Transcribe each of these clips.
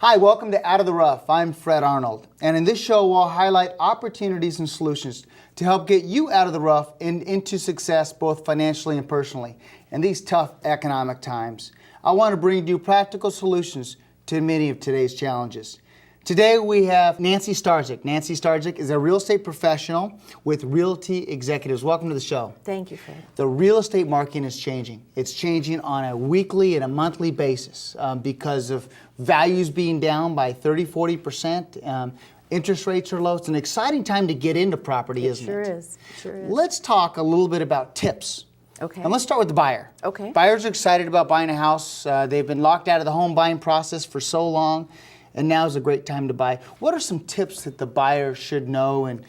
Hi, welcome to Out of the Rough. I'm Fred Arnold, and in this show we'll highlight opportunities and solutions to help get you out of the rough and into success both financially and personally in these tough economic times. I want to bring you practical solutions to many of today's challenges. Today we have Nancy Starcyzk. Nancy Starcyzk is a real estate professional with Realty Executives. Welcome to the show. Thank you, Fred. The real estate market is changing. It's changing on a weekly and a monthly basis because of values being down by 30-40%. Interest rates are low. It's an exciting time to get into property, isn't it? Sure is. Sure is. Let's talk a little bit about tips. Okay. And let's start with the buyer. Okay. Buyers are excited about buying a house. They've been locked out of the home buying process for so long, and now is a great time to buy. What are some tips that the buyer should know and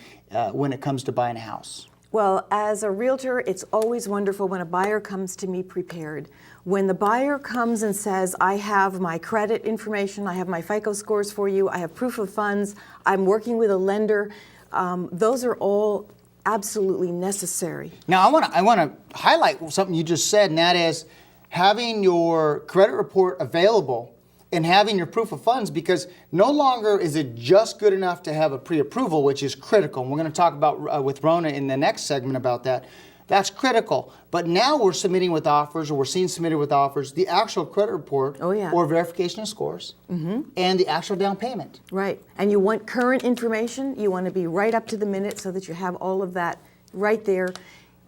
when it comes to buying a house? Well, as a realtor, it's always wonderful when a buyer comes to me prepared. When the buyer comes and says, I have my credit information, I have my FICO scores for you, I have proof of funds, I'm working with a lender, those are all absolutely necessary. Now, I want to highlight something you just said, and that is having your credit report available and having your proof of funds, because no longer is it just good enough to have a pre-approval, which is critical. And we're going to talk about with Rona in the next segment about that. That's critical. But now we're submitting with offers, or we're seeing submitted with offers, the actual credit report or verification of scores and the actual down payment. Right. And you want current information. You want to be right up to the minute so that you have all of that right there.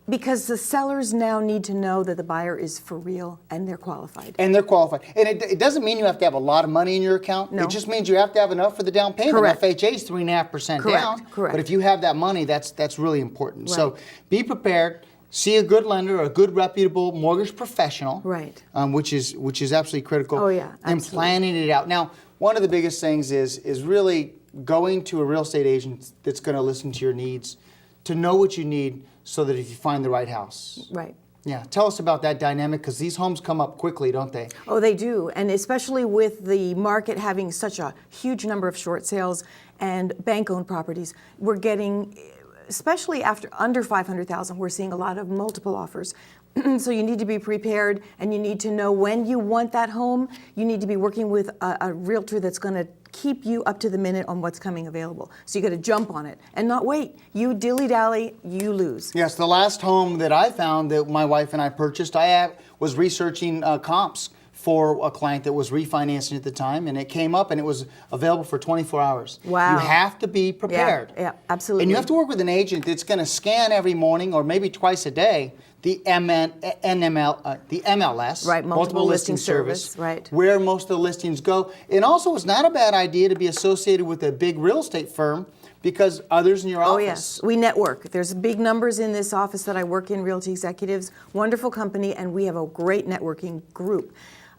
Because the sellers now need to know that the buyer is for real and they're qualified. And they're qualified. And it doesn't mean you have to have a lot of money in your account. No. It just means you have to have enough for the down payment. Correct. FHA is 3.5% down. Correct. But if you have that money, that's really important. Right. So be prepared. See a good lender, a good reputable mortgage professional. Right. Which is absolutely critical. Oh, yeah, And absolutely. planning it out. Now, one of the biggest things is really going to a real estate agent that's going to listen to your needs, to know what you need, so that if you find the right house. Right. Yeah, tell us about that dynamic, because these homes come up quickly, don't they? Oh, they do. And especially with the market having such a huge number of short sales and bank-owned properties, we're getting, especially after under 500,000, we're seeing a lot of multiple offers. So you need to be prepared, and you need to know when you want that home. You need to be working with a realtor that's going to keep you up to the minute on what's coming available. So you got to jump on it and not wait. You dilly-dally, you lose. Yes, the last home that I found that my wife and I purchased, I was researching comps for a client that was refinancing at the time, and it came up and it was available for 24 hours. Wow. You have to be prepared. Yeah, absolutely. And you have to work with an agent that's going to scan every morning or maybe twice a day the MLS, right, multiple listing service, right, where most of the listings go. And also, it's not a bad idea to be associated with a big real estate firm, because others in your office. Oh, yes. We network. There's big numbers in this office that I work in, Realty Executives, wonderful company, and we have a great networking group.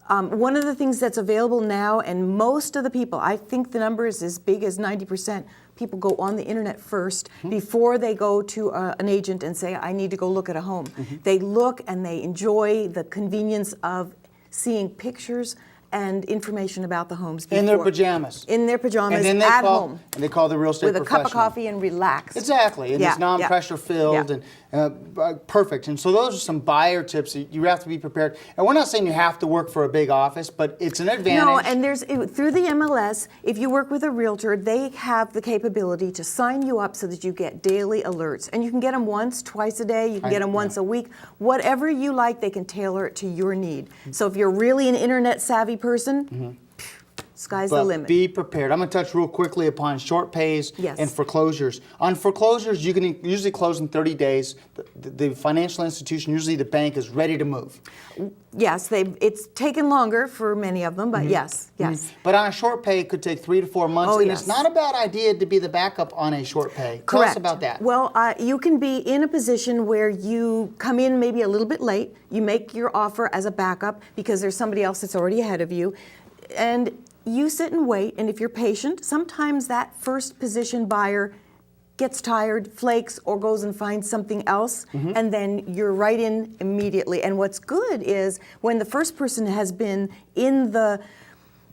One of the things that's available now, and most of the people, I think the number is as big as 90%, people go on the internet first before they go to an agent and say, I need to go look at a home. They look and they enjoy the convenience of seeing pictures and information about the homes before. In their pajamas. In their pajamas, and then they at call, home. And they call the real estate with professional. a cup of coffee and relax. Exactly, and it's non-pressure filled and perfect. And so those are some buyer tips that you have to be prepared. And we're not saying you have to work for a big office, but it's an advantage. No, and through the MLS, if you work with a realtor, they have the capability to sign you up so that you get daily alerts. And you can get them once, twice a day, you can get them once a week. Whatever you like, they can tailor it to your need. So if you're really an internet savvy person, sky's the limit. Be prepared. I'm going to touch real quickly upon short pays and foreclosures. On foreclosures, you can usually close in 30 days. The financial institution, usually the bank, is ready to move. Yes, it's taken longer for many of them, but yes. But on a short pay, it could take 3 to 4 months, and it's not a bad idea to be the backup on a short pay. Correct. Tell us about that. Well, you can be in a position where you come in maybe a little bit late. You make your offer as a backup because there's somebody else that's already ahead of you, and you sit and wait, and if you're patient, sometimes that first position buyer gets tired, flakes, or goes and finds something else, and then you're right in immediately. And what's good is when the first person has been in the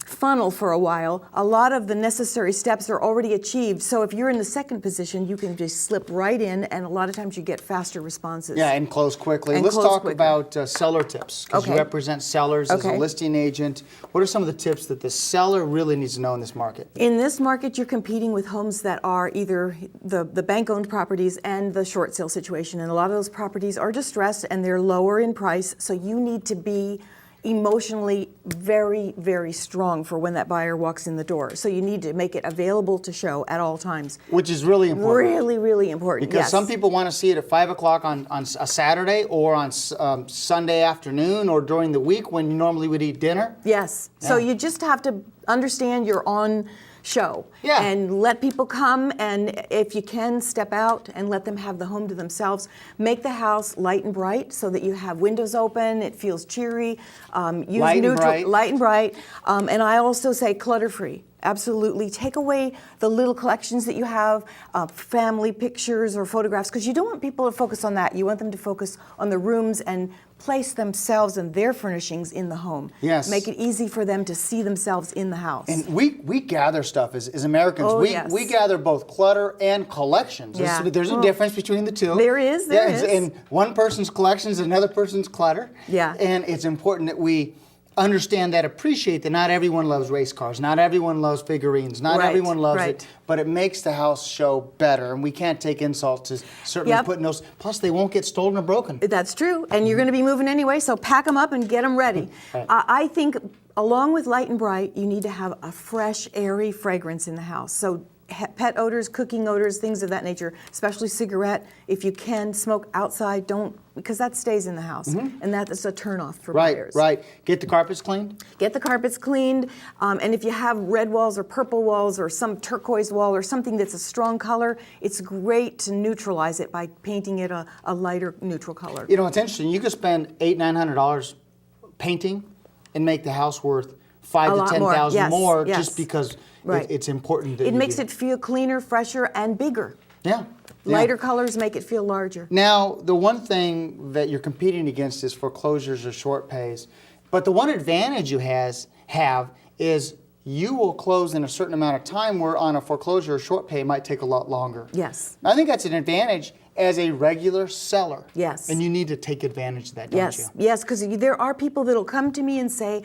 funnel for a while, a lot of the necessary steps are already achieved. So if you're in the second position, you can just slip right in, and a lot of times you get faster responses. Yeah, and close quickly. And Let's close talk quicker. about seller tips, because you Okay. represent sellers as a Okay. listing agent. What are some of the tips that the seller really needs to know in this market? In this market, you're competing with homes that are either the bank-owned properties and the short sale situation. And a lot of those properties are distressed and they're lower in price. So you need to be emotionally very, very strong for when that buyer walks in the door. So you need to make it available to show at all times. Which is really important. Really, really important. Because yes. some people want to see it at 5 o'clock on a Saturday, or on Sunday afternoon, or during the week when you normally would eat dinner. Yes. So Yeah. you just have to understand you're on show. Yeah. And let people come, and if you can, step out and let them have the home to themselves. Make the house light and bright so that you have windows open, it feels cheery. Use Light and neutral, bright. light and bright. And I also say clutter-free. Absolutely. Take away the little collections that you have, family pictures or photographs, because you don't want people to focus on that. You want them to focus on the rooms and place themselves and their furnishings in the home. Yes. Make it easy for them to see themselves in the house. And we gather stuff as Americans. Oh, we yes. we gather both clutter and collections. Yeah. There's a Well, difference between the two. there is, there is. And one person's collection is another person's clutter. Yeah. And it's important that we understand that, appreciate that not everyone loves race cars, not everyone loves figurines, not Right, everyone loves right. it, but it makes the house show better, and we can't take insults to certainly Yep. putting those, plus they won't get stolen or broken. That's true, and you're going to be moving anyway, so pack them up and get them ready. Right. I think, along with light and bright, you need to have a fresh, airy fragrance in the house. So pet odors, cooking odors, things of that nature, especially cigarette. If you can smoke outside, don't, because that stays in the house, and that is a turnoff for Right, buyers. right. Get the carpets cleaned. Get the carpets cleaned, and if you have red walls or purple walls or some turquoise wall or something that's a strong color, it's great to neutralize it by painting it a lighter neutral color. You know, it's interesting. You could spend $800-900 painting and make the house worth $5,000 A to lot more. $10,000 Yes, more, yes. just because Right. it's important. That It you makes do. it feel cleaner, fresher, and bigger. Yeah. Yeah. Lighter colors make it feel larger. Now, the one thing that you're competing against is foreclosures or short pays. But the one advantage you have is you will close in a certain amount of time, where on a foreclosure or short pay it might take a lot longer. Yes. I think that's an advantage as a regular seller. Yes. And you need to take advantage of that, don't Yes, you? yes, because there are people that'll come to me and say,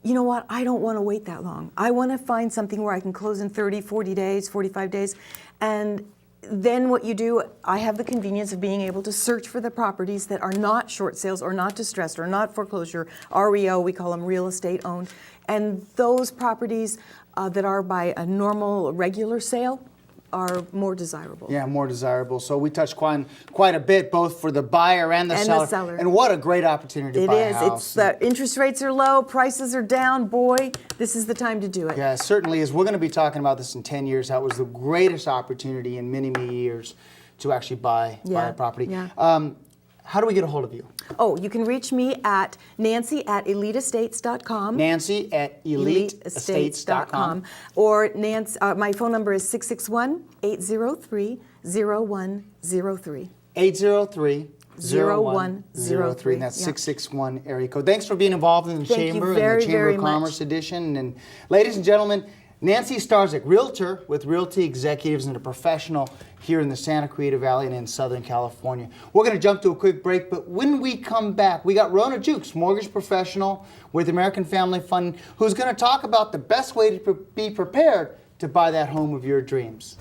you know what, I don't want to wait that long. I want to find something where I can close in 30, 40 days, 45 days. And then what you do, I have the convenience of being able to search for the properties that are not short sales or not distressed or not foreclosure, REO, we call them real estate owned. And those properties that are by a normal, regular sale are more desirable. Yeah, more desirable. So we touched quite a bit, both for the buyer and the And seller. the seller. And what a great opportunity to It buy a is. house. It's the interest rates are low, prices are down. Boy, this is the time to do it. Yeah, it certainly is. We're going to be talking about this in 10 years. That was the greatest opportunity in many, many years to actually buy a property. Yeah. How do we get a hold of you? Oh, you can reach me at nancy@eliteestates.com. Nancy at eliteestates.com. Or Nancy, my phone number is 661-803-0103. 803-0103. And that's Yeah. 661 area code. Thanks for being involved in the Thank you Chamber very, and the Chamber very of much. Commerce edition. And ladies and gentlemen, Nancy Starcyzk, realtor with Realty Executives and a professional here in the Santa Clarita Valley and in Southern California. We're going to jump to a quick break, but when we come back, we got Rona Jukes, mortgage professional with American Family Fund, who's going to talk about the best way to be prepared to buy that home of your dreams.